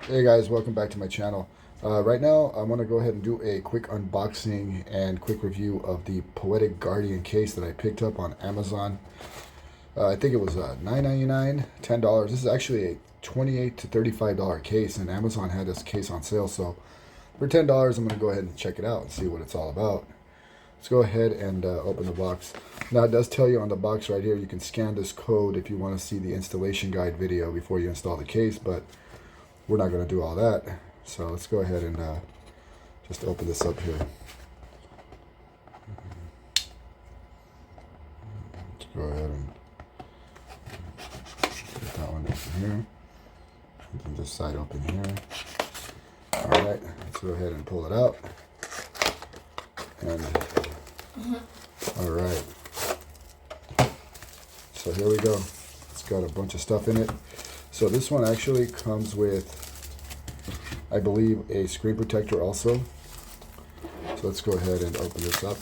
Hey guys, welcome back to my channel. Right now, I want to go ahead and do a quick unboxing and quick review of the Poetic Guardian case that I picked up on Amazon. I think it was $9.99, $10. This is actually a $28 to $35 case, and Amazon had this case on sale. So for $10, I'm going to go ahead and check it out and see what it's all about. Let's go ahead and open the box. Now, it does tell you on the box right here, you can scan this code if you want to see the installation guide video before you install the case, but we're not going to do all that. So let's go ahead and just open this up here. Let's go ahead and get that one open here. And this side open here. All right, let's go ahead and pull it out. And all right, so here we go. It's got a bunch of stuff in it. So this one actually comes with, I believe, a screen protector also. So let's go ahead and open this up.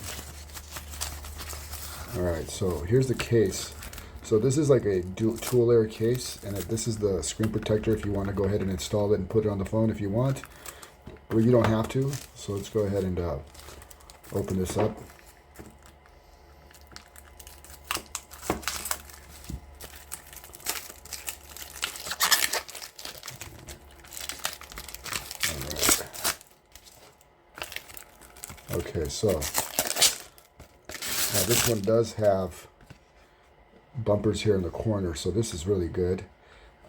All right, so here's the case. So this is like a dual layer case, and this is the screen protector if you want to go ahead and install it and put it on the phone if you want, but you don't have to. So let's go ahead and open this up. Okay, so now this one does have bumpers here in the corner, so this is really good.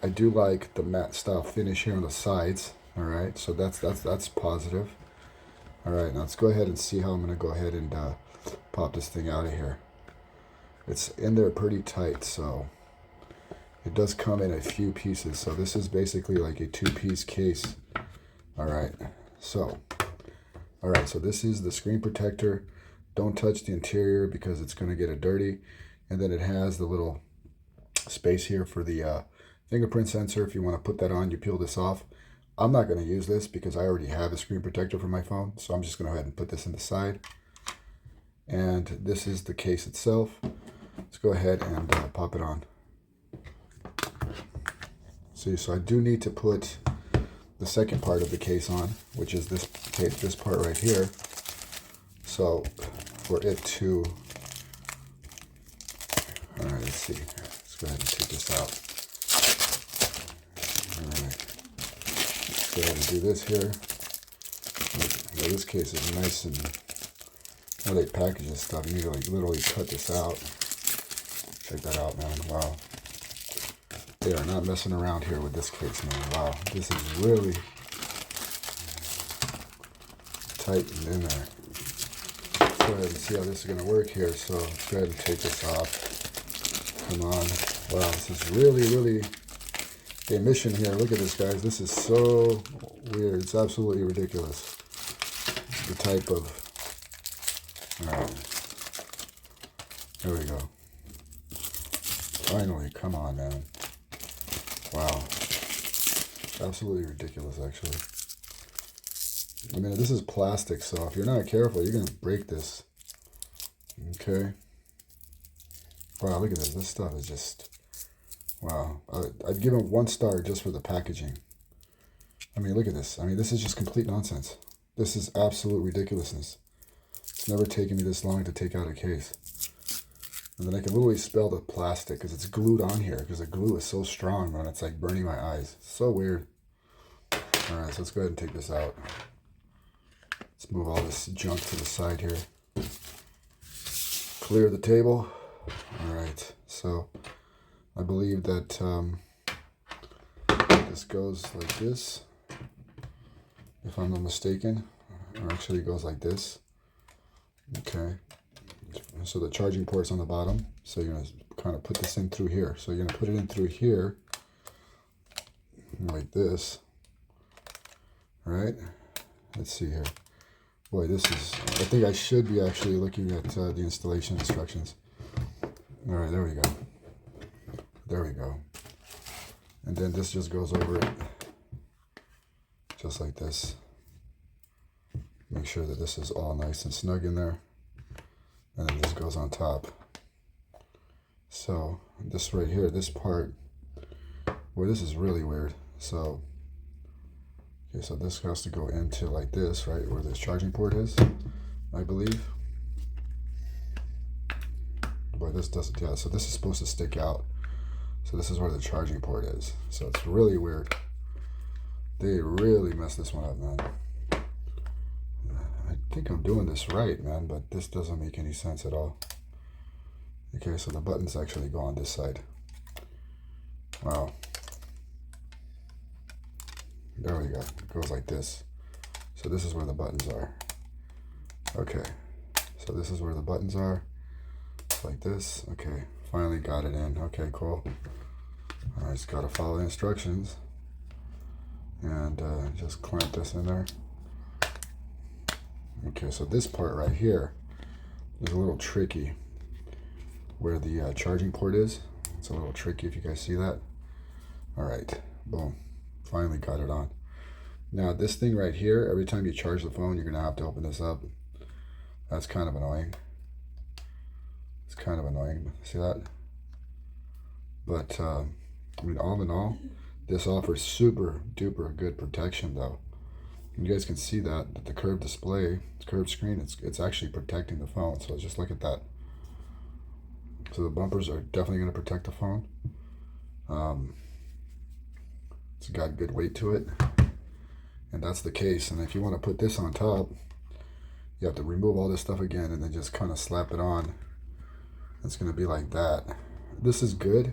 I do like the matte style finish here on the sides. All right, so that's positive. All right, now let's go ahead and see how I'm going to go ahead and pop this thing out of here. It's in there pretty tight, so it does come in a few pieces. So this is basically like a two-piece case. All right, so this is the screen protector. Don't touch the interior because it's going to get it dirty. And then it has the little space here for the fingerprint sensor. If you want to put that on, you peel this off. I'm not going to use this because I already have a screen protector for my phone. So I'm just going to go ahead and put this in the side. And this is the case itself. Let's go ahead and pop it on. See, so I do need to put the second part of the case on, which is this part right here. So for it to, all right, let's see. Let's go ahead and take this out. All right, let's go ahead and do this here. Yeah, this case is nice, and how they package this stuff, you need to like literally cut this out. Check that out, man. Wow. They are not messing around here with this case, man. Wow, this is really tight and in there. Let's go ahead and see how this is going to work here. So let's go ahead and take this off. Come on. Wow, this is really the emission here. Look at this, guys. This is so weird. It's absolutely ridiculous. The type of... All right. There we go. Finally, come on, man. Wow. Absolutely ridiculous, actually. I mean, this is plastic, so if you're not careful, you're going to break this. Okay. Wow, look at this. This stuff is just... Wow. I'd give it 1 star just for the packaging. I mean, look at this. I mean, this is just complete nonsense. This is absolute ridiculousness. It's never taken me this long to take out a case. And then I can literally smell the plastic because it's glued on here because the glue is so strong, man. It's like burning my eyes. It's so weird. All right, so let's go ahead and take this out. Let's move all this junk to the side here. Clear the table. All right, so I believe that this goes like this, if I'm not mistaken. Or actually it goes like this. Okay. So the charging port's on the bottom. So you're going to kind of put this in through here. So you're going to put it in through here like this. All right. Let's see here. Boy, this is, I think I should be actually looking at the installation instructions. All right, there we go. There we go. And then this just goes over it. Just like this. Make sure that this is all nice and snug in there. And then this goes on top. So this right here, this part, well, this is really weird. So Okay, so this has to go into like this, right, where this charging port is, I believe. But this doesn't, yeah, so this is supposed to stick out. So this is where the charging port is. So it's really weird. They really messed this one up, man. I think I'm doing this right, man, but this doesn't make any sense at all. Okay, so the buttons actually go on this side. Wow. There we go. It goes like this. So this is where the buttons are. Okay. So this is where the buttons are. Like this. Okay. Finally got it in. Okay, cool. I just got to follow the instructions. And just clamp this in there. Okay, so this part right here is a little tricky. Where the charging port is. It's a little tricky if you guys see that. Alright. Boom. Finally got it on. Now this thing right here, every time you charge the phone, you're going to have to open this up. That's kind of annoying. It's kind of annoying. See that? But, I mean, all in all, this offers super duper good protection though. You guys can see that the curved display, curved screen, it's actually protecting the phone. So just look at that. So the bumpers are definitely going to protect the phone. It's got good weight to it. And that's the case. And if you want to put this on top, you have to remove all this stuff again and then just kind of slap it on. It's going to be like that. This is good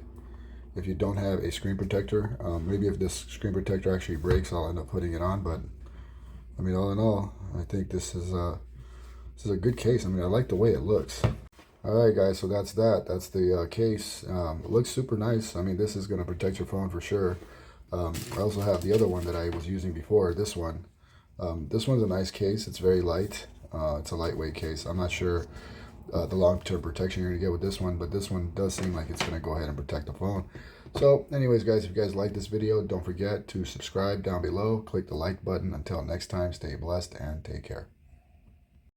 if you don't have a screen protector. Maybe if this screen protector actually breaks, I'll end up putting it on. But I mean, all in all, I think this is a good case. I mean, I like the way it looks. Alright guys, so that's that. That's the case. It looks super nice. I mean, this is going to protect your phone for sure. I also have the other one that I was using before, this one. This one's a nice case. It's very light. It's a lightweight case. I'm not sure the long-term protection you're going to get with this one, but this one does seem like it's going to go ahead and protect the phone. So anyways guys, if you guys like this video, don't forget to subscribe down below. Click the like button. Until next time, stay blessed and take care.